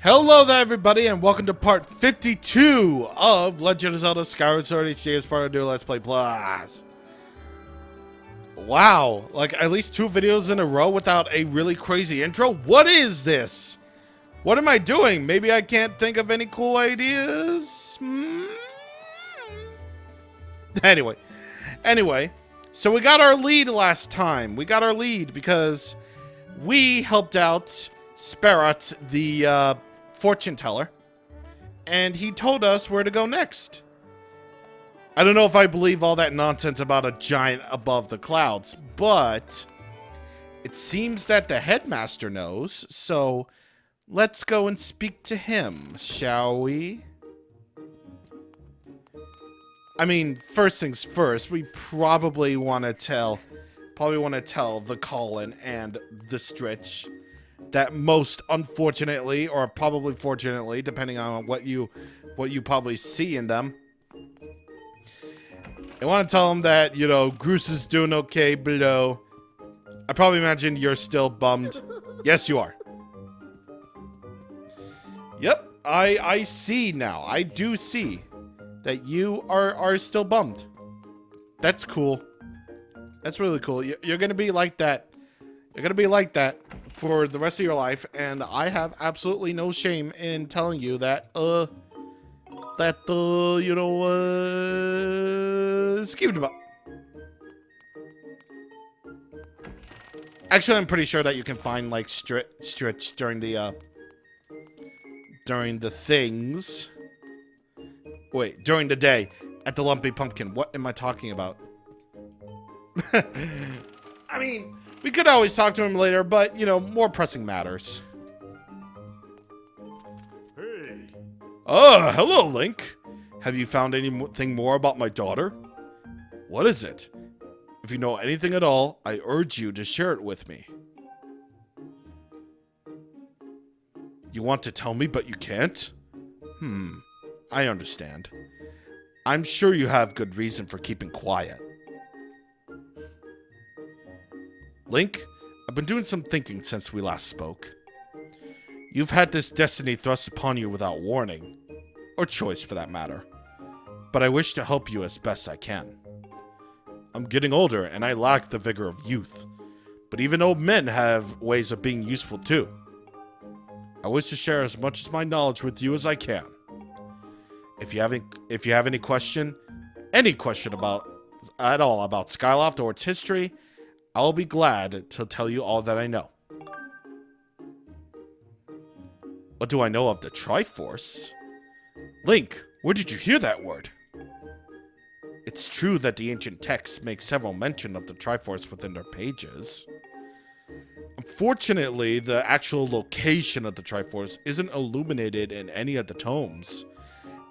Hello there, everybody, and welcome to part 52 of Legend of Zelda Skyward Sword HD as part of New Let's Play Plus. Wow, like at least 2 videos in a row without a really crazy intro? What is this? What am I doing? Maybe I can't think of any cool ideas? Anyway, so we got our lead last time. We got our lead because we helped out Spirit, the fortune teller, and he told us where to go next. I don't know if I believe all that nonsense about a giant above the clouds, but it seems that the headmaster knows, so let's go and speak to him, shall we? I mean, first things first, we probably want to tell the Colin and the Stretch that most unfortunately, or probably fortunately, depending on what you probably see in them, I want to tell them that, you know, Groose is doing okay below. I probably imagine you're still bummed. Yes, you are. Yep, I see now. I do see that you are still bummed. That's cool. That's really cool. You're going to be like that. You're going to be like that for the rest of your life, and I have absolutely no shame in telling you that, skip about. Actually, I'm pretty sure that you can find, like, stretch during the things. Wait, during the day at the Lumpy Pumpkin. What am I talking about? I mean, we could always talk to him later, but, you know, more pressing matters. Hey. Oh, hello, Link. Have you found anything more about my daughter? What is it? If you know anything at all, I urge you to share it with me. You want to tell me, but you can't? I understand. I'm sure you have good reason for keeping quiet. Link, I've been doing some thinking since we last spoke. You've had this destiny thrust upon you without warning, or choice for that matter, but I wish to help you as best I can. I'm getting older and I lack the vigor of youth, but even old men have ways of being useful too. I wish to share as much of my knowledge with you as I can. If you have any question about Skyloft or its history, I'll be glad to tell you all that I know. What do I know of the Triforce? Link, where did you hear that word? It's true that the ancient texts make several mention of the Triforce within their pages. Unfortunately, the actual location of the Triforce isn't illuminated in any of the tomes.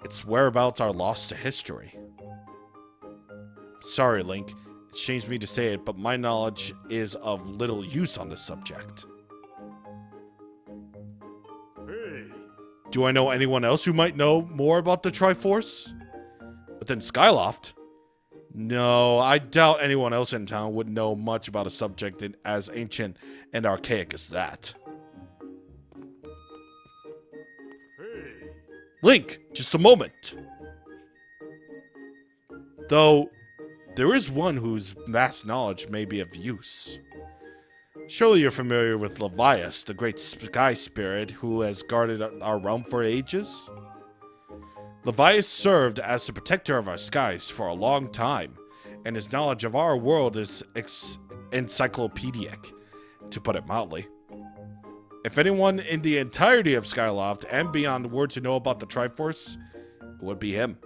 Its whereabouts are lost to history. Sorry, Link. It shames me to say it, but my knowledge is of little use on this subject. Hey. Do I know anyone else who might know more about the Triforce? Within Skyloft? No, I doubt anyone else in town would know much about a subject as ancient and archaic as that. Hey. Link, just a moment. Though, there is one whose vast knowledge may be of use. Surely you're familiar with Levias, the great sky spirit who has guarded our realm for ages? Levias served as the protector of our skies for a long time, and his knowledge of our world is encyclopedic, to put it mildly. If anyone in the entirety of Skyloft and beyond were to know about the Triforce, it would be him.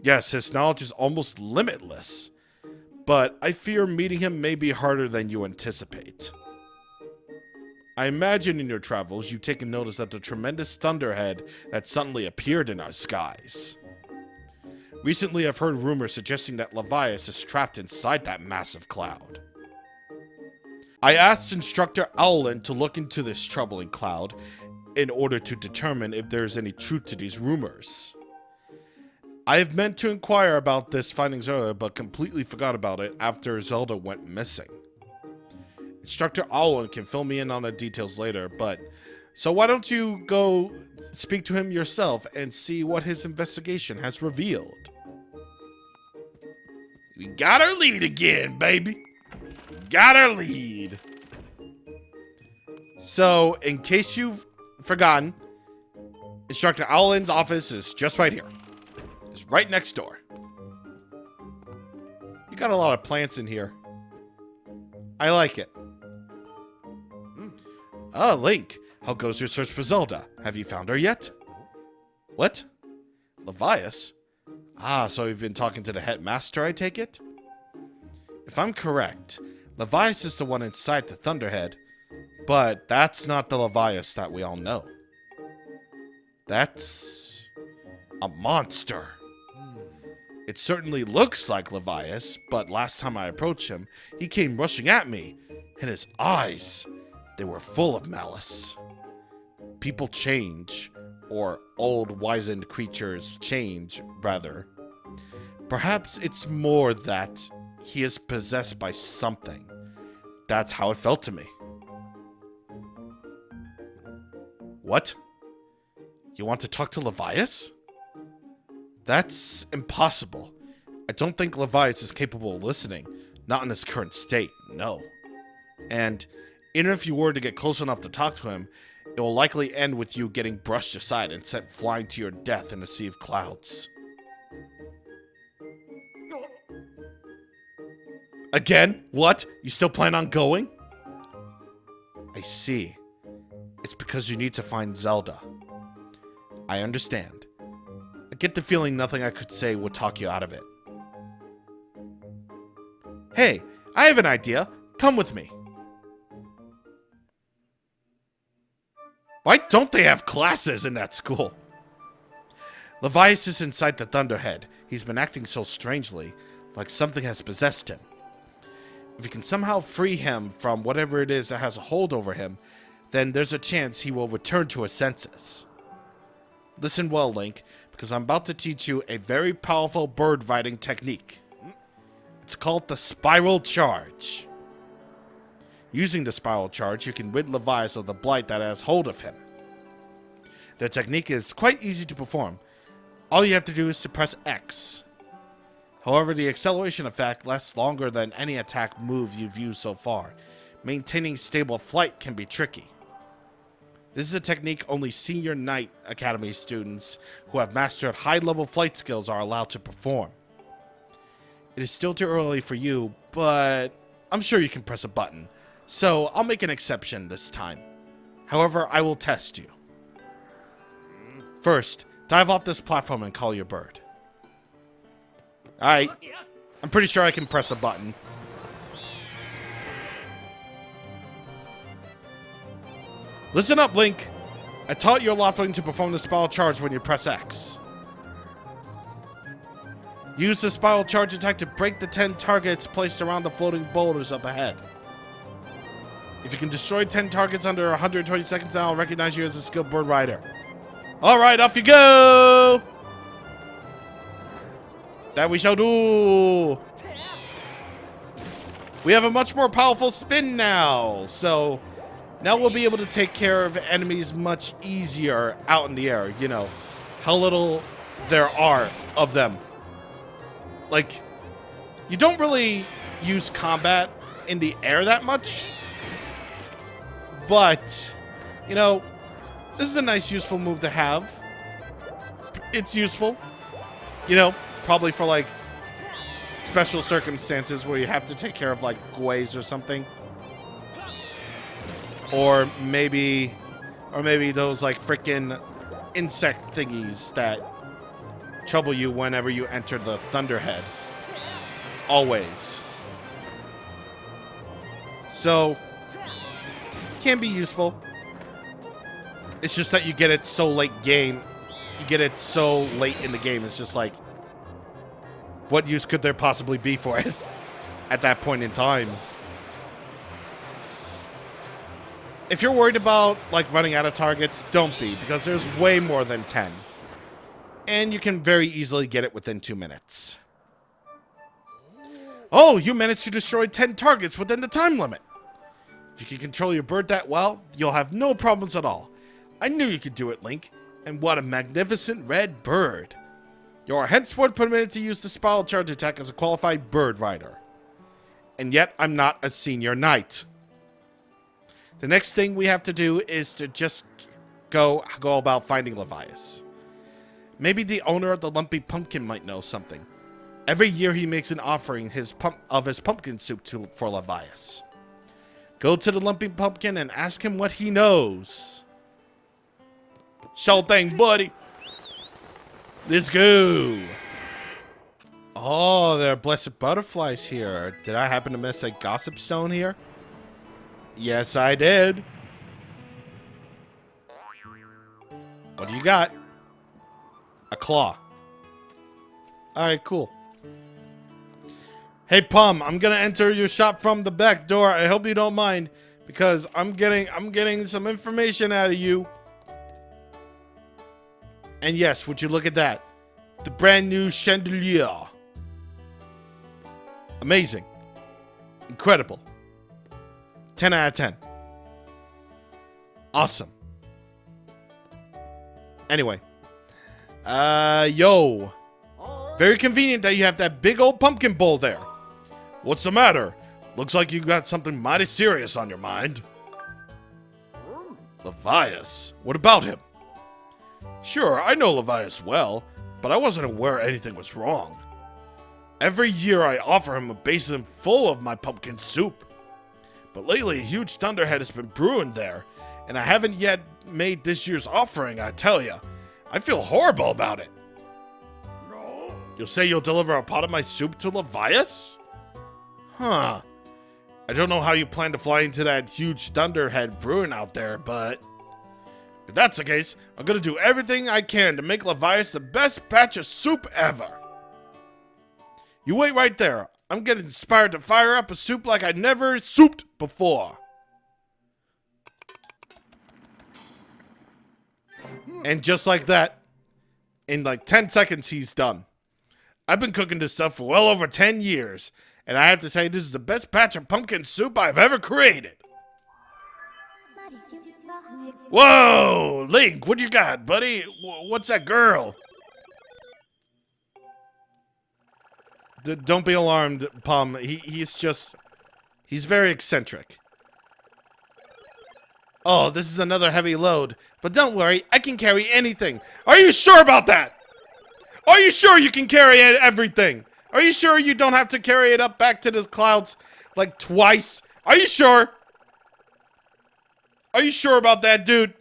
Yes, his knowledge is almost limitless, but I fear meeting him may be harder than you anticipate. I imagine in your travels you've taken notice of the tremendous thunderhead that suddenly appeared in our skies. Recently I've heard rumors suggesting that Levias is trapped inside that massive cloud. I asked Instructor Owlin to look into this troubling cloud in order to determine if there's any truth to these rumors. I have meant to inquire about this findings earlier, but completely forgot about it after Zelda went missing. Instructor Alwyn can fill me in on the details later, but... So why don't you go speak to him yourself and see what his investigation has revealed? We got our lead again, baby. Got our lead. So, in case you've forgotten, Instructor Alwyn's office is just right here. It's right next door. You got a lot of plants in here. I like it. Ah, Link. How goes your search for Zelda? Have you found her yet? What? Levias? Ah, so you've been talking to the headmaster, I take it? If I'm correct, Levias is the one inside the Thunderhead, but that's not the Levias that we all know. That's... a monster. It certainly looks like Levias, but last time I approached him, he came rushing at me, and his eyes, they were full of malice. People change, or old wizened creatures change, rather. Perhaps it's more that he is possessed by something. That's how it felt to me. What? You want to talk to Levias? That's impossible. I don't think Levias is capable of listening. Not in his current state, no. And even if you were to get close enough to talk to him, it will likely end with you getting brushed aside and sent flying to your death in a sea of clouds. Again? What? You still plan on going? I see. It's because you need to find Zelda. I understand. I get the feeling nothing I could say would talk you out of it. Hey, I have an idea. Come with me. Why don't they have classes in that school? Levias is inside the Thunderhead. He's been acting so strangely, like something has possessed him. If you can somehow free him from whatever it is that has a hold over him, then there's a chance he will return to his senses. Listen well, Link, because I'm about to teach you a very powerful bird riding technique. It's called the Spiral Charge. Using the Spiral Charge, you can rid Levias of the blight that has hold of him. The technique is quite easy to perform. All you have to do is to press X. However, the acceleration effect lasts longer than any attack move you've used so far. Maintaining stable flight can be tricky. This is a technique only Senior Knight Academy students who have mastered high-level flight skills are allowed to perform. It is still too early for you, but I'm sure you can press a button, so I'll make an exception this time. However, I will test you. First, dive off this platform and call your bird. Alright, I'm pretty sure I can press a button. Listen up, Link. I taught your Loftling to perform the Spiral Charge when you press X. Use the Spiral Charge attack to break the 10 targets placed around the floating boulders up ahead. If you can destroy 10 targets under 120 seconds, then I'll recognize you as a skilled bird rider. Alright, off you go! That we shall do! We have a much more powerful spin now, so now we'll be able to take care of enemies much easier out in the air. You know, how little there are of them. Like, you don't really use combat in the air that much, but, you know, this is a nice, useful move to have. It's useful, you know, probably for, like, special circumstances where you have to take care of, like, Guays or something. Or maybe those, like, frickin' insect thingies that trouble you whenever you enter the Thunderhead. Always. So, can be useful. It's just that you get it so late game. You get it so late in the game. It's just like, what use could there possibly be for it at that point in time? If you're worried about, like, running out of targets, don't be, because there's way more than 10. And you can very easily get it within 2 minutes. Oh, you managed to destroy 10 targets within the time limit. If you can control your bird that well, you'll have no problems at all. I knew you could do it, Link. And what a magnificent red bird. You are henceforth permitted to use the spiral charge attack as a qualified bird rider. And yet, I'm not a senior knight. The next thing we have to do is to just go about finding Levias. Maybe the owner of the Lumpy Pumpkin might know something. Every year he makes an offering of his pumpkin soup for Levias. Go to the Lumpy Pumpkin and ask him what he knows. Sure thing, buddy. Let's go. Oh, there are blessed butterflies here. Did I happen to miss a gossip stone here? Yes, I did. What do you got? A claw. Alright, cool. Hey, Pum, I'm gonna enter your shop from the back door. I hope you don't mind, because I'm getting some information out of you. And yes, would you look at that? The brand new chandelier. Amazing. Incredible. 10 out of 10. Awesome. Anyway. Yo. Very convenient that you have that big old pumpkin bowl there. What's the matter? Looks like you got something mighty serious on your mind. Levias? What about him? Sure, I know Levias well, but I wasn't aware anything was wrong. Every year I offer him a basin full of my pumpkin soup. But lately a huge thunderhead has been brewing there, and I haven't yet made this year's offering, I tell ya. I feel horrible about it. No. You'll say you'll deliver a pot of my soup to Levias? Huh. I don't know how you plan to fly into that huge thunderhead brewing out there, but if that's the case, I'm gonna do everything I can to make Levias the best batch of soup ever. You wait right there. I'm getting inspired to fire up a soup like I never souped before. And just like that, in like 10 seconds, he's done. I've been cooking this stuff for well over 10 years, and I have to say this is the best batch of pumpkin soup I've ever created. Whoa! Link, what you got, buddy? What's that girl? Don't be alarmed, Pum. He's very eccentric. Oh, this is another heavy load. But don't worry, I can carry anything. Are you sure about that? Are you sure you can carry everything? Are you sure you don't have to carry it up back to the clouds like twice? Are you sure? Are you sure about that, dude?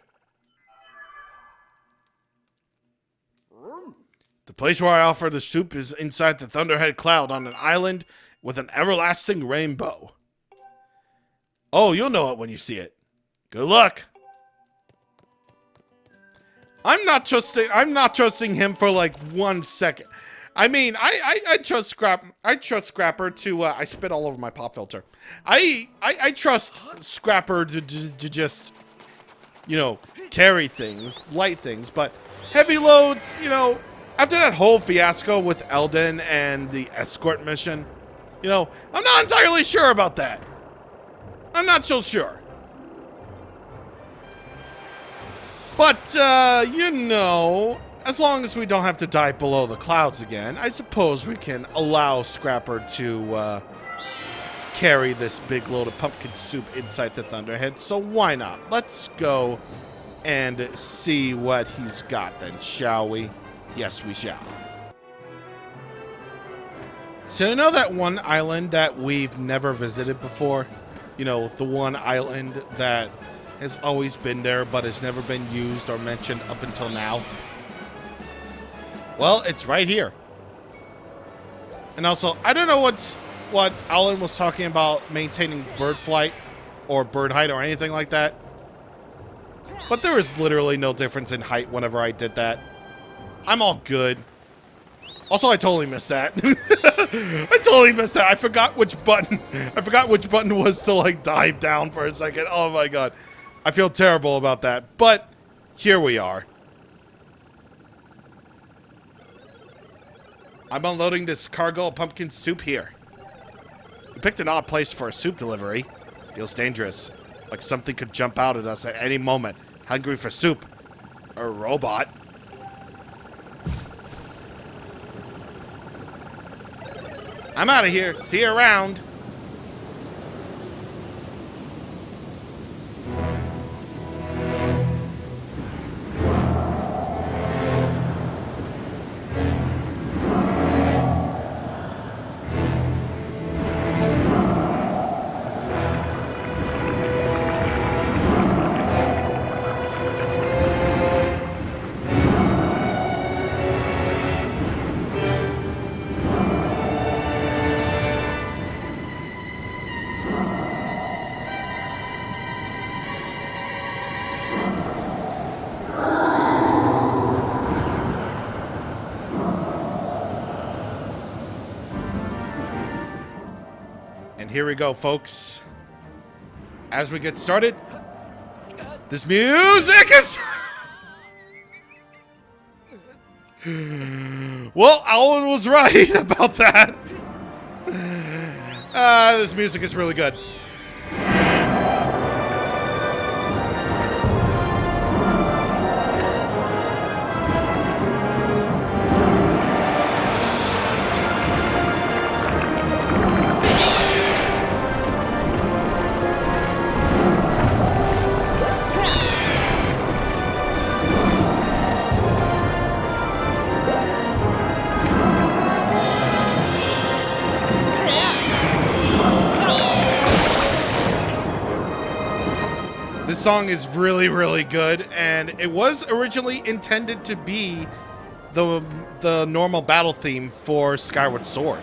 The place where I offer the soup is inside the Thunderhead Cloud on an island with an everlasting rainbow. Oh, you'll know it when you see it. Good luck. I'm not trusting him for like 1 second. I mean, I trust Scrapper to I spit all over my pop filter. I trust Scrapper to just, you know, carry things, light things, but heavy loads, you know, after that whole fiasco with Eldon and the escort mission, you know, I'm not entirely sure about that. I'm not so sure. But, you know, as long as we don't have to dive below the clouds again, I suppose we can allow Scrapper to carry this big load of pumpkin soup inside the Thunderhead. So why not? Let's go and see what he's got then, shall we? Yes, we shall. So you know that one island that we've never visited before? You know, the one island that has always been there but has never been used or mentioned up until now? Well, it's right here. And also, I don't know what Alan was talking about maintaining bird flight or bird height or anything like that. But there is literally no difference in height whenever I did that. I'm all good. Also, I totally missed that. I totally missed that. I forgot which button was to like dive down for a second. Oh my god. I feel terrible about that. But here we are. I'm unloading this cargo of pumpkin soup here. You picked an odd place for a soup delivery. Feels dangerous. Like something could jump out at us at any moment, hungry for soup. Or a robot. I'm out of here. See you around. And here we go, folks. As we get started, this music is... Well, Alan was right about that. This music is really good. This song is really, really good, and it was originally intended to be the normal battle theme for Skyward Sword.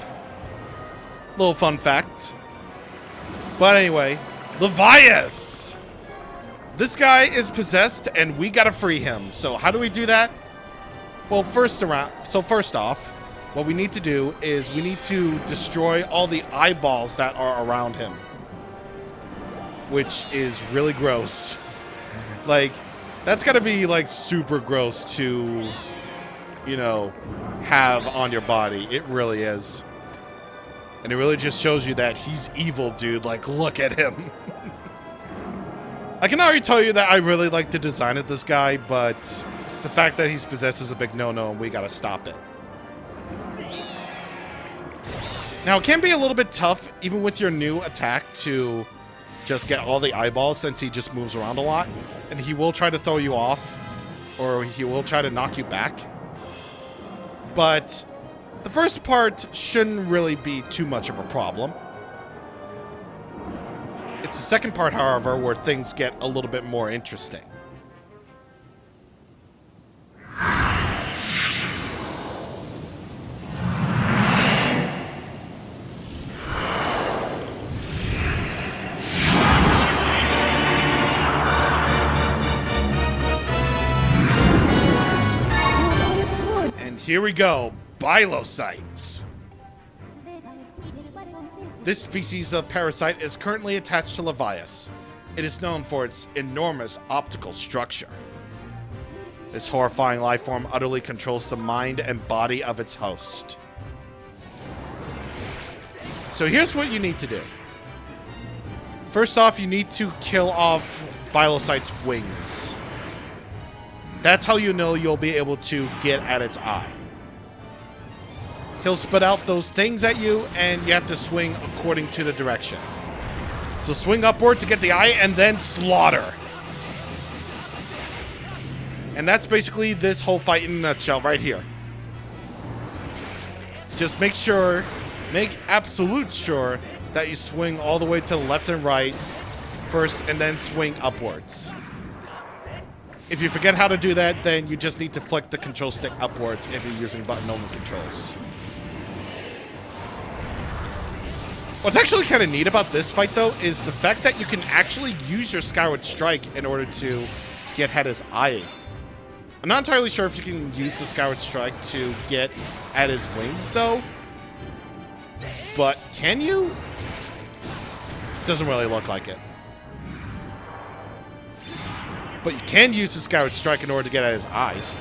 Little fun fact. But anyway, Levias! This guy is possessed, and we gotta free him. So how do we do that? Well, first off, what we need to do is we need to destroy all the eyeballs that are around him. Which is really gross. Like, that's gotta be, like, super gross to, you know, have on your body. It really is. And it really just shows you that he's evil, dude. Like, look at him. I can already tell you that I really like the design of this guy, but the fact that he's possessed is a big no-no, and we gotta stop it. Now, it can be a little bit tough, even with your new attack, to just get all the eyeballs, since he just moves around a lot. And he will try to throw you off, or he will try to knock you back. But the first part shouldn't really be too much of a problem. It's the second part, however, where things get a little bit more interesting. Here we go, Bilocytes. This species of parasite is currently attached to Levias. It is known for its enormous optical structure. This horrifying life form utterly controls the mind and body of its host. So here's what you need to do. First off, you need to kill off Bilocyte's wings. That's how you know you'll be able to get at its eye. He'll spit out those things at you, and you have to swing according to the direction. So swing upward to get the eye, and then slaughter. And that's basically this whole fight in a nutshell right here. Just make absolute sure that you swing all the way to the left and right first, and then swing upwards. If you forget how to do that, then you just need to flick the control stick upwards if you're using button-only controls. What's actually kind of neat about this fight, though, is the fact that you can actually use your Skyward Strike in order to get at his eye. I'm not entirely sure if you can use the Skyward Strike to get at his wings, though. But can you? Doesn't really look like it. But you can use the Skyward Strike in order to get at his eyes.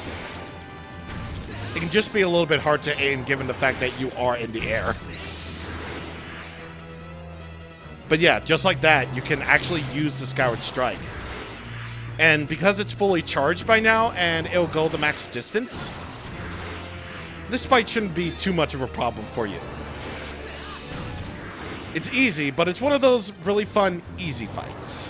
It can just be a little bit hard to aim given the fact that you are in the air. But yeah, just like that, you can actually use the Skyward Strike. And because it's fully charged by now, and it'll go the max distance, this fight shouldn't be too much of a problem for you. It's easy, but it's one of those really fun, easy fights.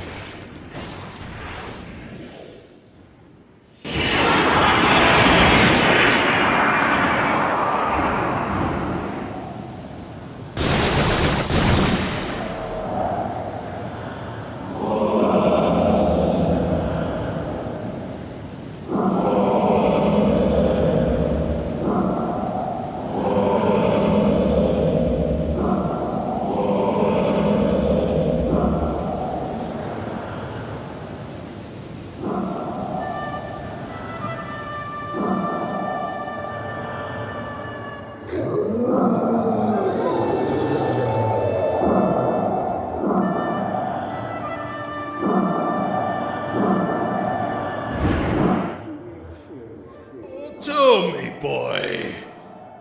Tell me, boy,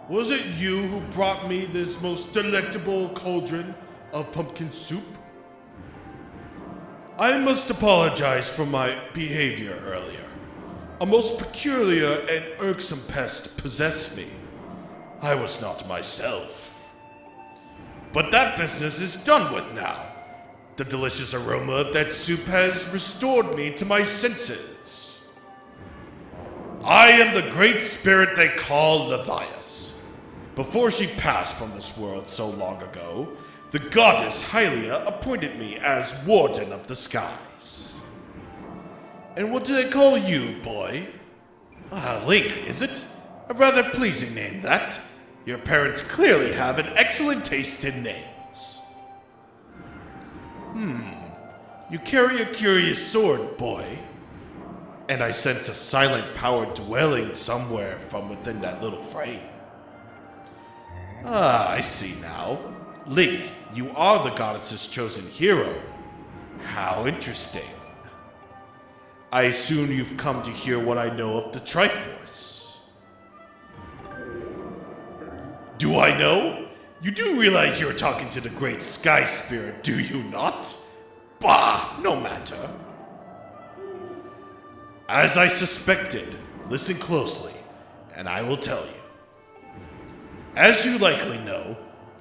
was it you who brought me this most delectable cauldron of pumpkin soup? I must apologize for my behavior earlier. A most peculiar and irksome pest possessed me. I was not myself. But that business is done with now. The delicious aroma of that soup has restored me to my senses. I am the great spirit they call Levias. Before she passed from this world so long ago, the goddess Hylia appointed me as warden of the skies. And what do they call you, boy? Link, is it? A rather pleasing name, that. Your parents clearly have an excellent taste in names. You carry a curious sword, boy. And I sense a silent power dwelling somewhere from within that little frame. I see now. Link, you are the goddess's chosen hero. How interesting. I assume you've come to hear what I know of the Triforce. Do I know? You do realize you're talking to the great sky spirit, do you not? Bah, no matter. As I suspected, listen closely, and I will tell you. As you likely know,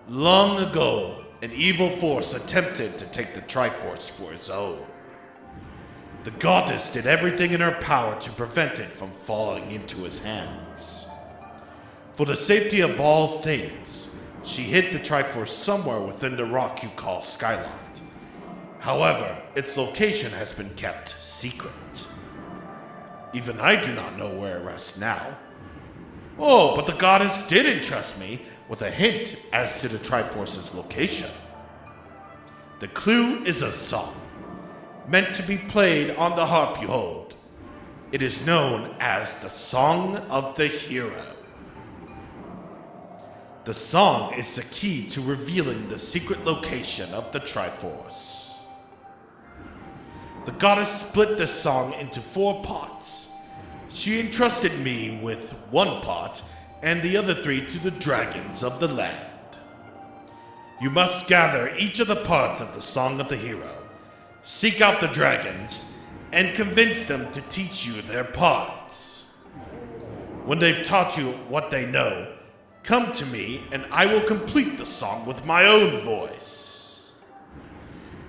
long ago, an evil force attempted to take the Triforce for its own. The goddess did everything in her power to prevent it from falling into his hands. For the safety of all things, she hid the Triforce somewhere within the rock you call Skyloft. However, its location has been kept secret. Even I do not know where it rests now. Oh, but the goddess did entrust me with a hint as to the Triforce's location. The clue is a song, meant to be played on the harp you hold. It is known as the Song of the Hero. The song is the key to revealing the secret location of the Triforce. The goddess split this song into 4 parts. She entrusted me with 1 part and the other 3 to the dragons of the land. You must gather each of the parts of the Song of the Hero, seek out the dragons, and convince them to teach you their parts. When they've taught you what they know, come to me and I will complete the song with my own voice.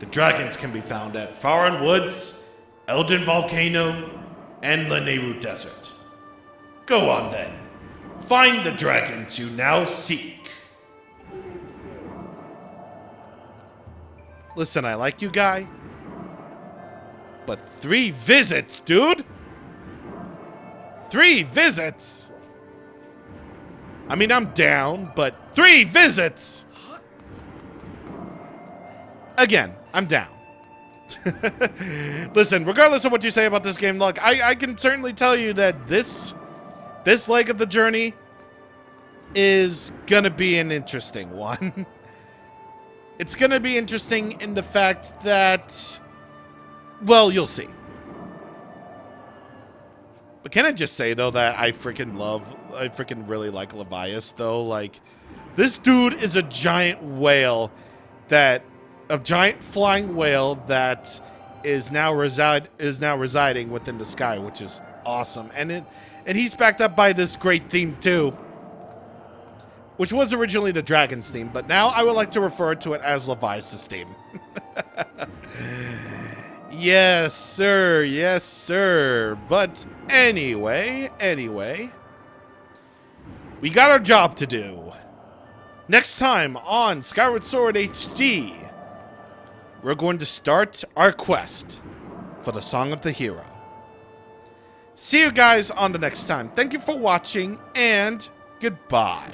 The dragons can be found at Faran Woods, Elden Volcano, and Lanayru Desert. Go on then. Find the dragons you now seek. Listen, I like you, guy. But 3 visits, dude! 3 visits! I mean, I'm down, but 3 visits! Again, I'm down. Listen, regardless of what you say about this game, look, I can certainly tell you that this leg of the journey is gonna be an interesting one. It's gonna be interesting in the fact that, well, you'll see. But can I just say, though, that I freaking really like Levias, though? Like, this dude is a giant whale that giant flying whale that is now residing within the sky, which is awesome. And he's backed up by this great theme too, which was originally the Dragon's theme, but now I would like to refer to it as Levi's theme. Yes, sir. Yes, sir. But anyway, we got our job to do. Next time on Skyward Sword HD, we're going to start our quest for the Song of the Hero. See you guys on the next time. Thank you for watching, and goodbye.